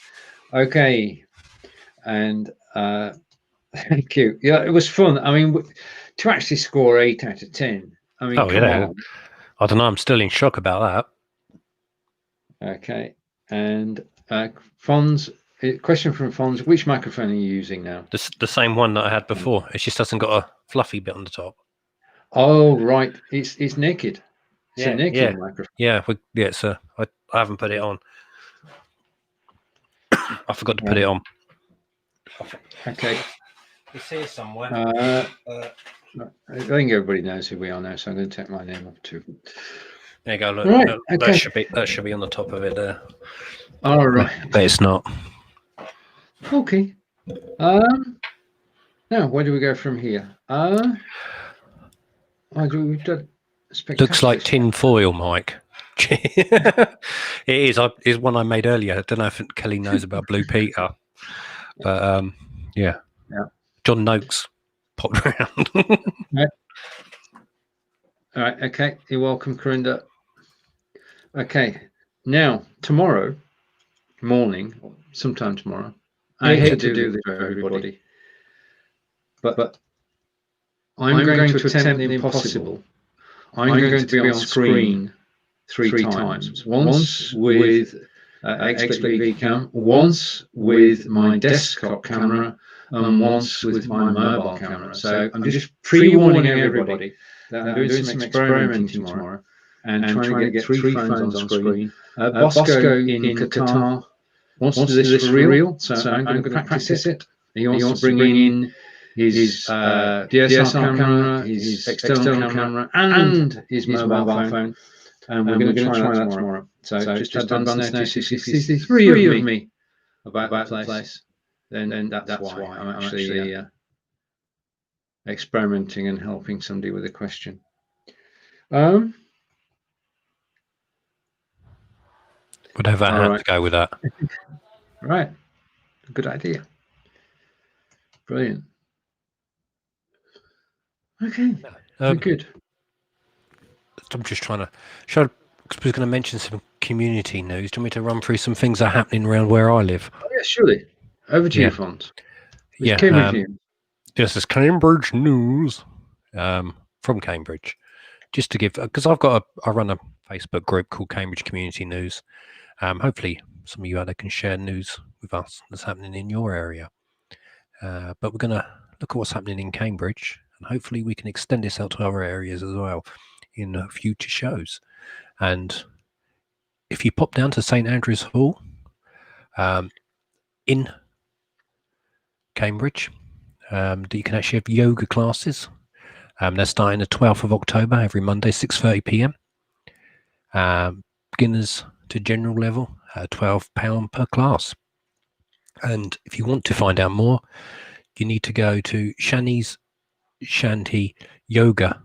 Okay. And thank you. Yeah, it was fun. I mean, to actually score 8 out of 10. I mean, come on. I don't know. I'm still in shock about that. Okay. And Fonz, question from Fonz: which microphone are you using now? The same one that I had before. It just hasn't got a fluffy bit on the top. Oh, right. It's naked. It's a naked microphone. Yeah. I haven't put it on. I forgot to put it on. Okay. It's here somewhere. I think everybody knows who we are now, so I'm going to take my name off too. There you go. Look, right, that should be on the top of it there. All right, but it's not. Okay. Now where do we go from here? Looks like tin foil, Mike. It is. Is one I made earlier. I don't know if Kelly knows about Blue Peter, but yeah. John Noakes popped around. Right. All right. Okay. You're welcome, Corinda. Okay. Now, tomorrow morning, sometime tomorrow, I hate to do this for everybody, but I'm going to attempt the impossible. I'm going to be on screen three times. Once with XP cam, once with my desktop camera, and once with my mobile camera. So I'm just pre-warning everybody that I'm doing some experimenting tomorrow and trying to get 3 phones on screen. Bosco in Qatar wants to do this for real, so I'm going to practice it. He wants to bring in his DSLR camera, his external camera, and his mobile phone. And we're going to try that tomorrow. So just advance notice, if you see 3 of me about the place, then that's why I'm actually experimenting and helping somebody with a question. Whatever I had to go with that. Right. Good idea. Brilliant. Okay. Good. I'm just trying to show. I was going to mention some community news. Do you want me to run through some things that are happening around where I live? Oh, yeah, surely. Over to you, Fonz. It's Yeah. Cambridge News. This is Cambridge News from Cambridge. Just to give, because I run a Facebook group called Cambridge Community News. Hopefully, some of you out there can share news with us that's happening in your area. But we're going to look at what's happening in Cambridge, and hopefully we can extend this out to other areas as well in future shows. And if you pop down to St Andrew's Hall in Cambridge, you can actually have yoga classes. They're starting the 12th of October every Monday, 6:30 p.m. Beginners to general level, £12 per class. And if you want to find out more, you need to go to Shani's Shanti Yoga.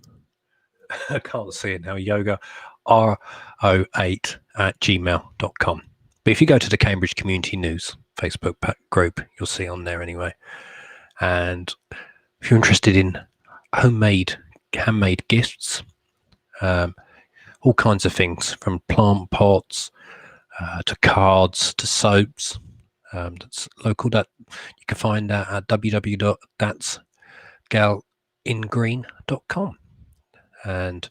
I can't see it now. Yoga ro8@gmail.com. But if you go to the Cambridge Community News Facebook group, you'll see on there anyway. And if you're interested in handmade gifts, all kinds of things from plant pots to cards to soaps, that's local, that you can find at www.thatsgalingreen.com. And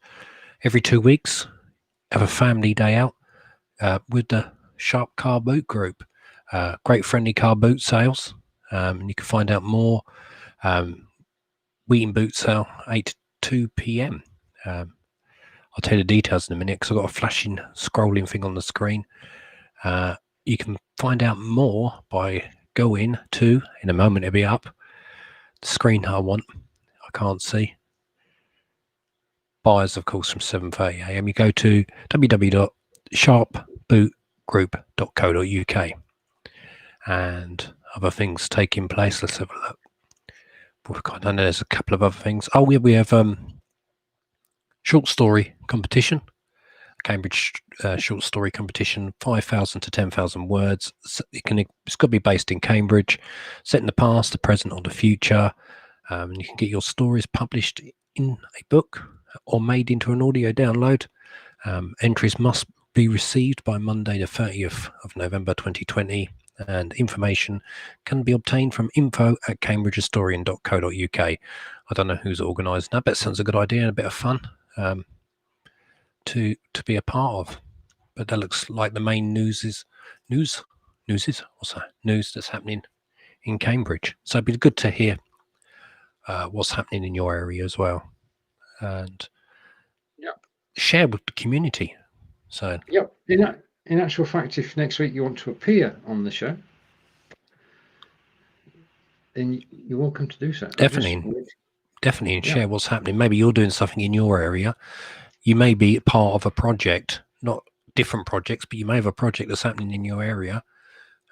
every 2 weeks have a family day out with the Sharp Car Boot Group. Great friendly car boot sales, and you can find out more. Wheaton boot sale 8 to 2 p.m. I'll tell you the details in a minute because I've got a flashing scrolling thing on the screen. You can find out more by going to, in a moment it'll be up, the screen I want, I can't see. Buyers, of course, from 7:30 a.m. You go to www.sharpbootgroup.co.uk and other things taking place. Let's have a look. I know there's a couple of other things. Oh, we have short story competition. Cambridge short story competition, 5,000 to 10,000 words. It's got to be based in Cambridge, set in the past, the present, or the future. And you can get your stories published in a book or made into an audio download. Entries must be received by Monday the 30th of November 2020, and information can be obtained from info@cambridgehistorian.co.uk. I don't know who's organising that, but it sounds a good idea and a bit of fun to be a part of. But that looks like the main news that's happening in Cambridge. So it'd be good to hear what's happening in your area as well, and share with the community. So in actual fact, if next week you want to appear on the show, then you're welcome to do so. Definitely, and share what's happening. Maybe you're doing something in your area. You may be part of a project, not different projects, but you may have a project that's happening in your area,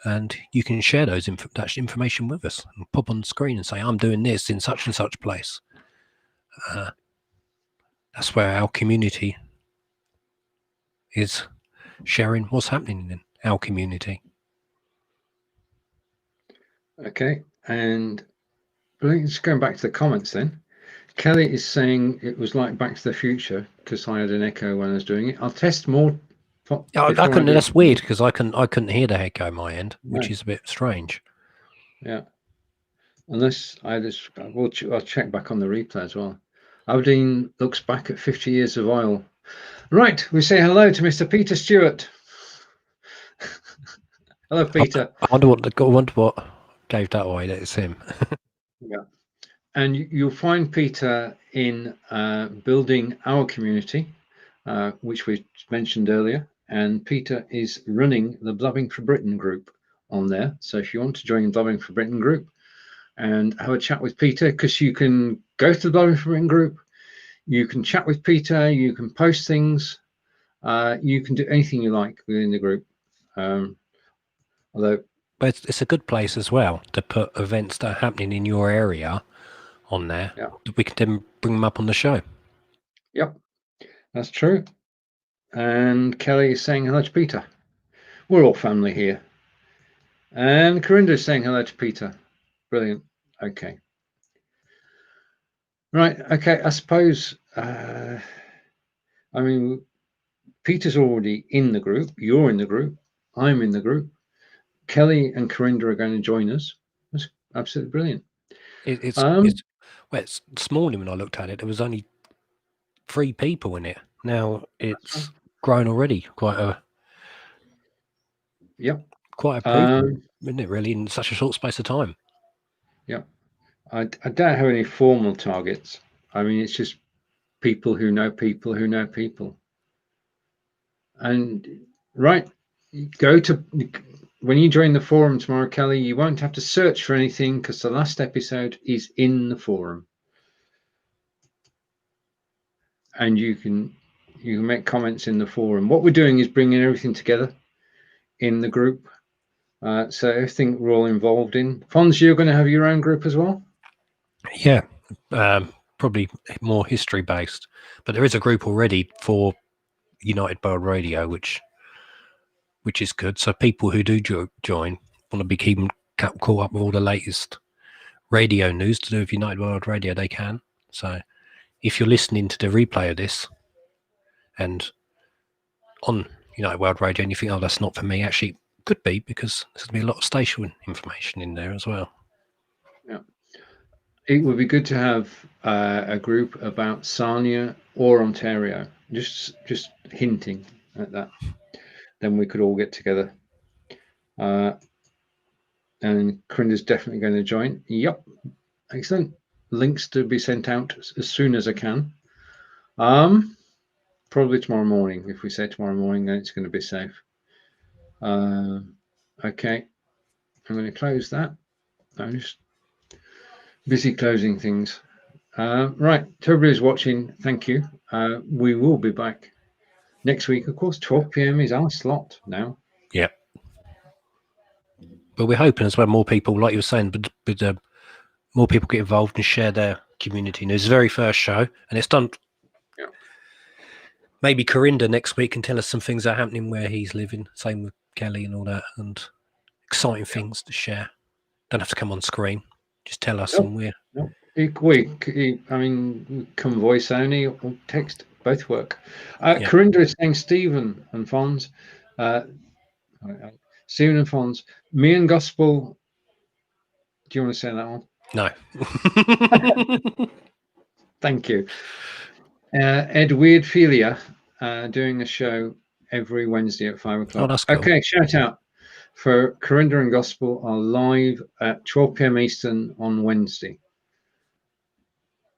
and you can share that information with us and pop on the screen and say, I'm doing this in such and such place. That's where our community is sharing what's happening in our community. Okay, and just going back to the comments then. Kelly is saying it was like Back to the Future because I had an echo when I was doing it. I'll test more. I couldn't. That's weird because I couldn't hear the echo on my end, which is a bit strange. Yeah. Unless I'll check back on the replay as well. Aberdeen looks back at 50 years of oil. Right, we say hello to Mr. Peter Stewart. Hello, Peter. I wonder what gave that away. That it's him. Yeah. And you'll find Peter in Building Our Community, which we mentioned earlier. And Peter is running the Blabbing for Britain group on there. So if you want to join the Blabbing for Britain group and have a chat with Peter, because you can go to the Blabbing for Britain group, you can chat with Peter, you can post things, you can do anything you like within the group. Although, but it's a good place as well to put events that are happening in your area on there. Yeah. We can then bring them up on the show. Yep, that's true. And Kelly is saying hello to Peter. We're all family here. And Corinda is saying hello to Peter. Brilliant. Okay. Right. Okay. I suppose, I mean, Peter's already in the group. You're in the group. I'm in the group. Kelly and Corinda are going to join us. absolutely brilliant. It's well, this morning when I looked at it, there was only 3 people in it. Now it's grown already quite a improvement, isn't it? Really, in such a short space of time. Yeah, I don't have any formal targets. I mean, it's just people who know people who know people. And right, go to when you join the forum tomorrow, Kelly. You won't have to search for anything because the last episode is in the forum, and you can make comments in the forum. What we're doing is bringing everything together in the group. So everything we're all involved in. Fonz, you're going to have your own group as well? Yeah, probably more history based, but there is a group already for United World Radio, which is good. So people who do join want to be keeping caught up with all the latest radio news to do with United World Radio, they can. So if you're listening to the replay of this and on United World Radio and you think, oh, that's not for me, actually could be, because there's going to be a lot of station information in there as well. Yeah. It would be good to have a group about Sarnia or Ontario, just hinting at that. Then we could all get together. And Corinda's definitely going to join. Yep, excellent. Links to be sent out as soon as I can. Probably tomorrow morning. If we say tomorrow morning, then it's going to be safe. Okay, I'm going to close that. I'm just busy closing things. Right, to everybody who's watching, thank you. We will be back next week. Of course, 12 p.m. is our slot now. Yep. But we're hoping as well more people, like you were saying, but more people get involved and share their community news. It's the very first show, and it's done. Yeah. Maybe Corinda next week can tell us some things that are happening where he's living. Same with Kelly and all that, and exciting things to share. Don't have to come on screen. Just tell us, and we're. I mean, come voice only or text, both work. Corinda is saying Stephen and Fonz. Stephen and Fonz, me and Gospel. Do you want to say that one? No. Thank you. Ed Weirdphilia doing a show every Wednesday at 5 o'clock. Oh, that's cool. Okay, shout out for Corinda and Gospel are live at 12 p.m. Eastern on Wednesday.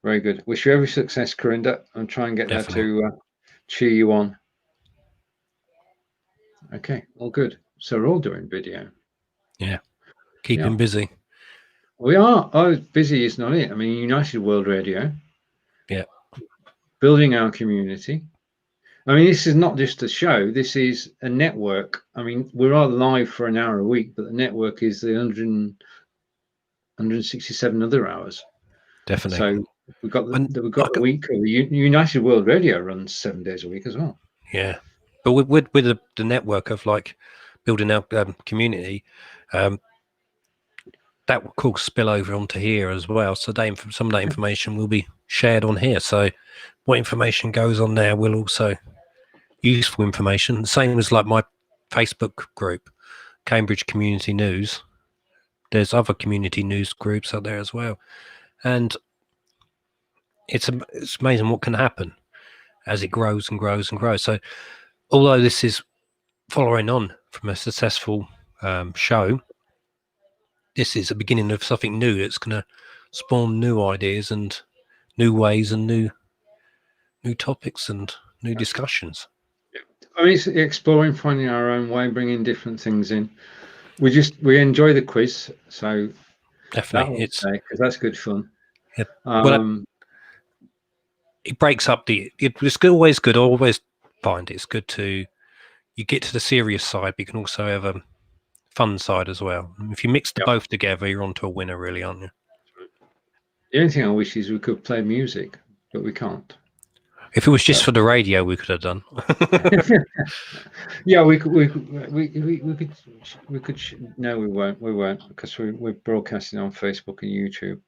Very good. Wish you every success, Corinda, and try and get her to cheer you on. Okay, all good. So we're all doing video. Yeah, keeping busy. We are. Oh, busy is not it. I mean, United World Radio. Yeah. Building our community. I mean, this is not just a show. This is a network. I mean, we're all live for an hour a week, but the network is the 167 other hours. Definitely. So we've got a week of United World Radio runs 7 days a week as well. Yeah, but with the network of like building our community, that will of course spill over onto here as well. So some of that information will be shared on here. So what information goes on there will also useful information. Same as like my Facebook group, Cambridge Community News. There's other community news groups out there as well, and it's amazing what can happen as it grows and grows and grows. So although this is following on from a successful show, this is the beginning of something new that's going to spawn new ideas and new ways and new topics and new discussions. I mean, it's exploring, finding our own way, bringing different things in. We enjoy the quiz, so definitely because that's good fun. Yeah. Well, it breaks up it's always good. I always find it's good to you get to the serious side, but you can also have a fun side as well. And if you mix the both together, you're onto a winner, really, aren't you? The only thing I wish is we could play music, but we can't. If it was just for the radio, we could have done. Yeah, we could. No, we won't because we're broadcasting on Facebook and YouTube.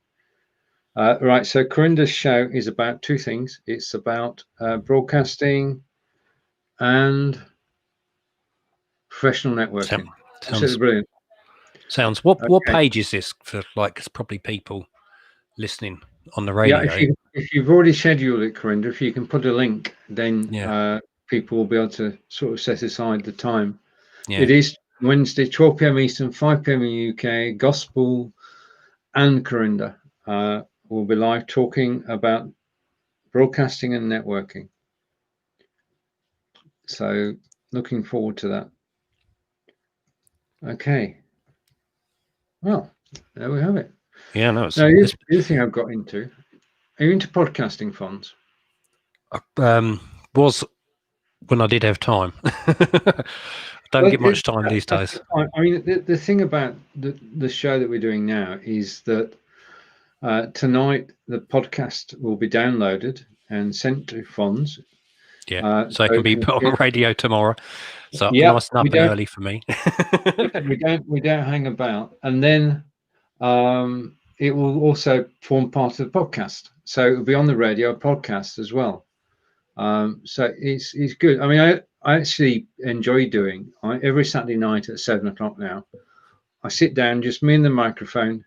Right. So Corinda's show is about two things. It's about broadcasting and professional networking. Absolutely brilliant. Sounds. What Okay. page is this for? Like, it's probably people listening on the Yeah, radio. if you've already scheduled it, Corinda, if you can put a link, then Yeah. people will be able to sort of set aside the time. Yeah. It is Wednesday, 12 p.m. Eastern, 5 p.m. in UK. Gospel and Corinda will be live talking about broadcasting and networking. So looking forward to that. Okay. Well, there we have it. Yeah. No. Now, the other thing I've got into, are you into podcasting funds? Was when I did have time. Don't get much time these days. I mean, the thing about the show that we're doing now is that tonight the podcast will be downloaded and sent to Fonz. Yeah, so it can be put on the radio tomorrow. So nice and up and early for me. we don't hang about, and then it will also form part of the podcast. So it will be on the radio podcast as well. So it's good. I mean, I actually enjoy doing every Saturday night at 7:00 now. I sit down, just me and the microphone,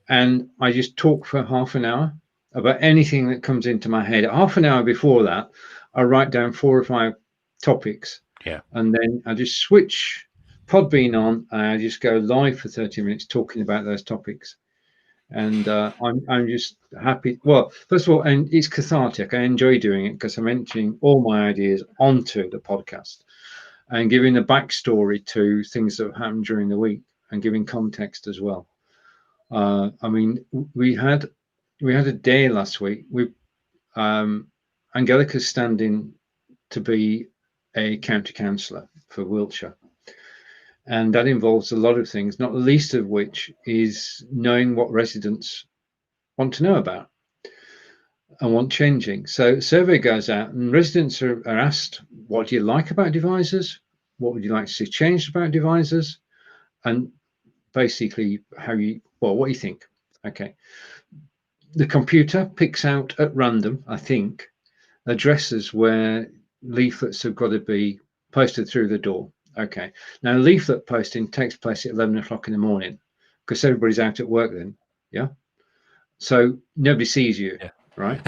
and I just talk for half an hour about anything that comes into my head. Half an hour before that, I write down 4 or 5 topics. Yeah. And then I just switch Podbean on and I just go live for 30 minutes talking about those topics. And I'm just happy. Well, first of all, and it's cathartic. I enjoy doing it because I'm entering all my ideas onto the podcast and giving a backstory to things that have happened during the week and giving context as well. I mean, we had a day last week. Angelica's standing to be a county councillor for Wiltshire, and that involves a lot of things, not the least of which is knowing what residents want to know about and want changing. So survey goes out and residents are asked, what do you like about devisors? What would you like to see changed about devisors? And basically what do you think? Okay. The computer picks out at random, I think, addresses where leaflets have got to be posted through the door. Okay. Now, leaflet posting takes place at 11:00 in the morning because everybody's out at work then. Yeah. So nobody sees you, right?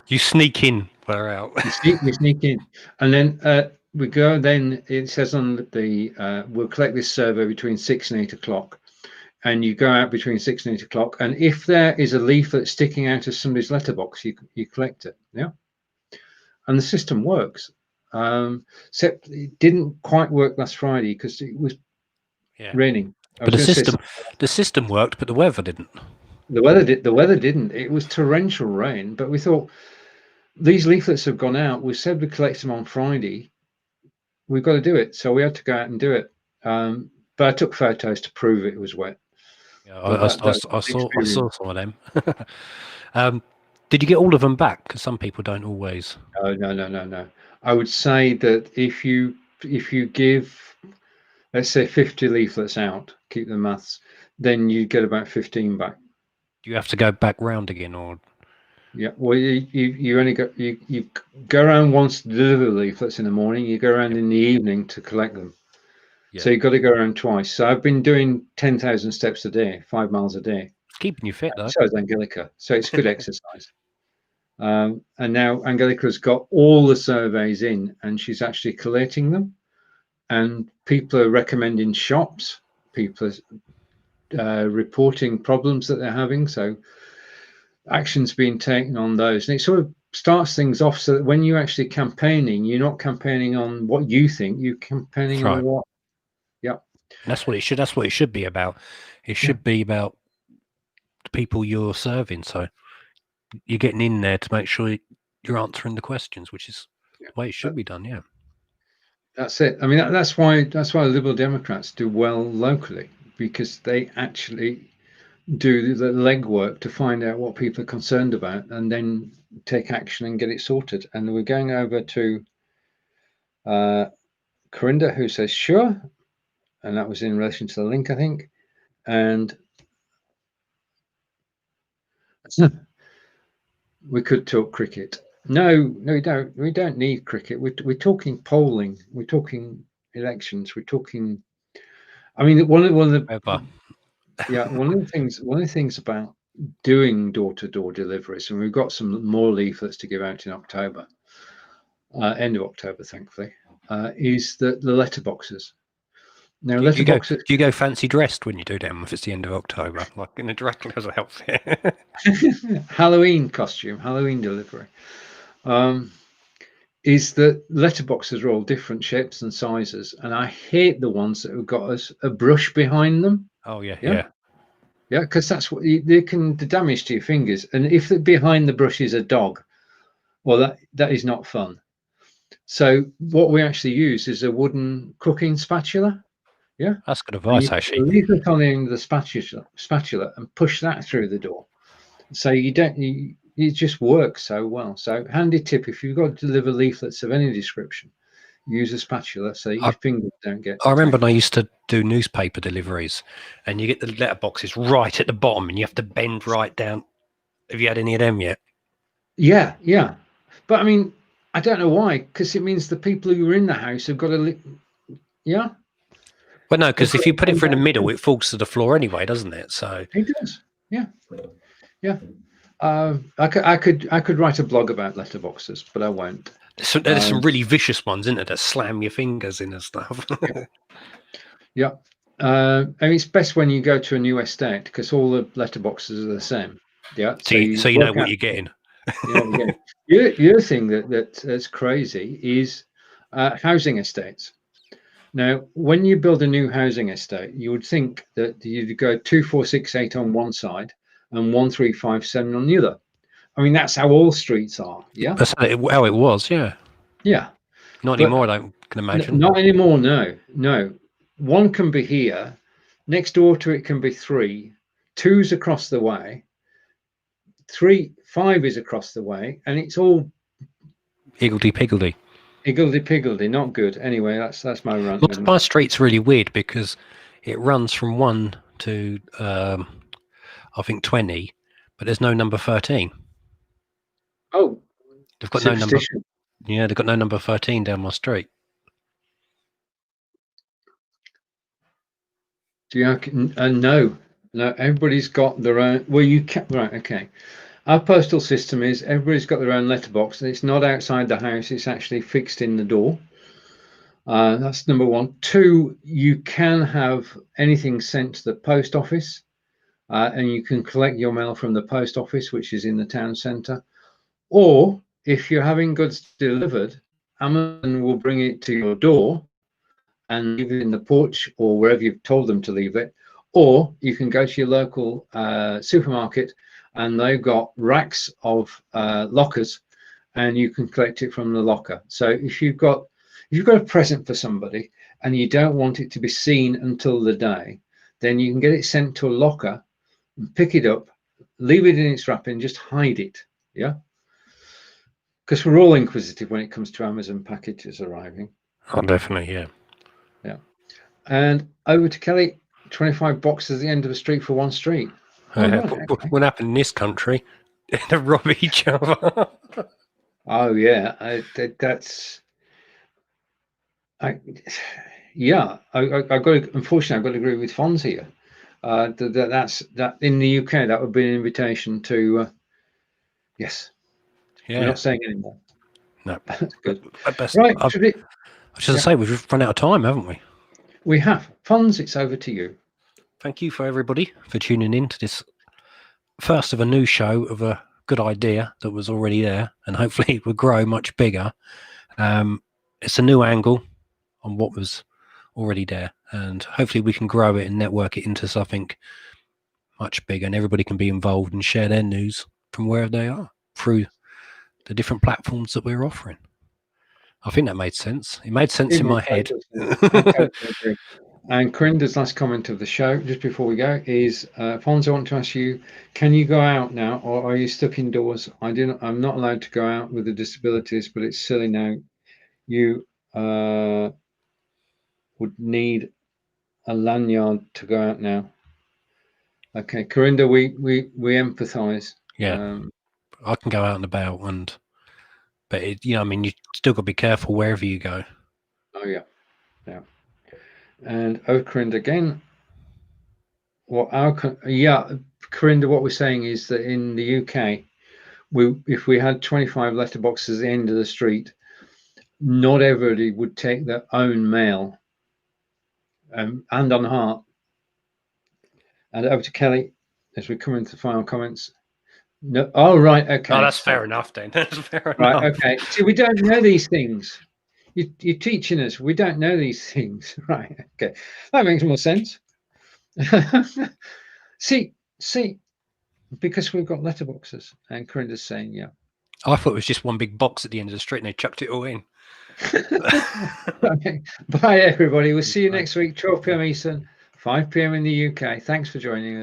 You sneak in, we're out. You sneak in, and then we go. Then it says on the we'll collect this survey between 6 and 8:00. And you go out between 6 and 8:00, and if there is a leaflet sticking out of somebody's letterbox, you collect it. Yeah, and the system works. Except it didn't quite work last Friday because it was raining. But the system worked, but the weather didn't. The weather didn't. It was torrential rain. But we thought these leaflets have gone out. We said we'd collect them on Friday. We've got to do it, so we had to go out and do it. But I took photos to prove it was wet. Yeah, I saw some of them. Did you get all of them back? Because some people don't always. No. I would say that if you give, let's say, 50 leaflets out, keep the maths, then you get about 15 back. Do you have to go back round again, or? Yeah, well, you only go you go around once to deliver the leaflets in the morning. You go around in the evening to collect them. Yeah. So you've got to go around twice. So I've been doing 10,000 steps a day, 5 miles a day. It's keeping you fit, though. So is Angelica. So it's good exercise. And now Angelica's got all the surveys in, and she's actually collating them. And people are recommending shops. People are reporting problems that they're having. So action's being taken on those, and it sort of starts things off so that when you're actually campaigning, you're not campaigning on what you think. You're campaigning on what. Yeah, that's what it should. That's what it should be about. It should be about the people you're serving. So you're getting in there to make sure you're answering the questions, which is the way it should be done. Yeah, that's it. I mean, that's why the Liberal Democrats do well locally, because they actually do the legwork to find out what people are concerned about and then take action and get it sorted. And we're going over to Corinda, who says sure, and that was in relation to the link, I think. And we could talk cricket. No, we don't. We don't need cricket. We're talking polling. We're talking elections. We're talking I mean, one of the Ever. one of the things about doing door-to-door deliveries, and we've got some more leaflets to give out in October, end of October, thankfully, is the letterboxes. Now, Do you go? letterboxes, Do you go fancy dressed when you do them? If it's the end of October, like in a dress outfit. Halloween costume, Halloween delivery, is that letterboxes are all different shapes and sizes, and I hate the ones that have got a brush behind them. Oh yeah, Yeah, yeah. yeah, because that's what they can the damage to your fingers, and if behind the brush is a dog, well, that is not fun. So what we actually use is a wooden cooking spatula. Yeah, That's good and you advice, put a actually. leaflet on the end of the spatula and push that through the door. So it just works so well. So handy tip: if you've got to deliver leaflets of any description, use a spatula so your fingers don't get. I remember when I used to do newspaper deliveries, and you get the letterboxes right at the bottom, and you have to bend right down. Have you had any of them yet? Yeah, yeah, but I mean, I don't know why, because it means the people who are in the house have got to. Yeah, Well, no, they've because got if you to put it come through the down. middle, it falls to the floor anyway, doesn't it? So It does. Yeah, yeah. I could write a blog about letterboxes, but I won't. there's some really vicious ones, isn't it, that slam your fingers in and stuff. Yeah. And it's best when you go to a new estate because all the letterboxes are the same. Yeah. So so you you know work what out, you're getting. you know, again. The other thing that's crazy is housing estates. Now, when you build a new housing estate, you would think that you'd go 2468 on one side and 1357 on the other. I mean, that's how all streets are. Yeah. That's how it was, yeah. Yeah. Not But anymore, I can imagine. not anymore. No, no. One can be here. Next door to it can be three. Two's across the way. Five is across the way, and it's all Higgledy piggledy. higgledy piggledy. Not good. Anyway, that's my rant. My street's really weird because it runs from 1 to I think 20, but there's no number 13. Oh, They've got no number. superstition. Yeah, they've got no number 13 down my street. Do you? No, no. Everybody's got their own. Well, you can right. Okay. Our postal system is everybody's got their own letterbox, and it's not outside the house. It's actually fixed in the door. That's number one. Two, you can have anything sent to the post office, and you can collect your mail from the post office, which is in the town centre. Or if you're having goods delivered, Amazon will bring it to your door and leave it in the porch or wherever you've told them to leave it. Or you can go to your local supermarket, and they've got racks of lockers, and you can collect it from the locker. So if you've got a present for somebody and you don't want it to be seen until the day, then you can get it sent to a locker and pick it up, leave it in its wrapping, just hide it. Yeah. Because we're all inquisitive when it comes to Amazon packages arriving. Oh, definitely, yeah. Yeah. And over to Kelly, 25 boxes at the end of the street for one street. Oh, right, okay. What happened in this country? They rob each other. Oh, yeah. Yeah. I've got to, unfortunately, I've got to agree with Fonz here. That in the UK, that would be an invitation to, yes. Yeah. We're not saying anymore. No. Good. Right. I should say we've run out of time, haven't we? We have. Fonz, it's over to you. Thank you for everybody for tuning in to this first of a new show of a good idea that was already there, and hopefully it will grow much bigger. It's a new angle on what was already there, and hopefully we can grow it and network it into something much bigger, and everybody can be involved and share their news from wherever they are through the different platforms that we're offering. I think that made sense. It made sense in my head. And Corinda's last comment of the show, just before we go, is Fonz, I want to ask you, can you go out now, or are you stuck indoors? I'm not allowed to go out with the disabilities, but it's silly now. You would need a lanyard to go out now. Okay, Corinda, we empathise. Yeah, I can go out and about, but I mean, you still got to be careful wherever you go. Oh yeah, yeah. And Corinda again. Corinda, what we're saying is that in the UK, if we had 25 letterboxes at the end of the street, not everybody would take their own mail. Hand on heart. And over to Kelly as we come into the final comments. No, oh right, okay. Oh, that's fair enough then. That's fair Right, enough. okay. See, we don't know these things. You're teaching us. We don't know these things. Right, okay. That makes more sense. see, because we've got letterboxes, and Corinda's saying, yeah. I thought it was just one big box at the end of the street and they chucked it all in. Okay. Bye, everybody. We'll see you next week, 12 p.m. Eastern, 5 p.m. in the UK. Thanks for joining us.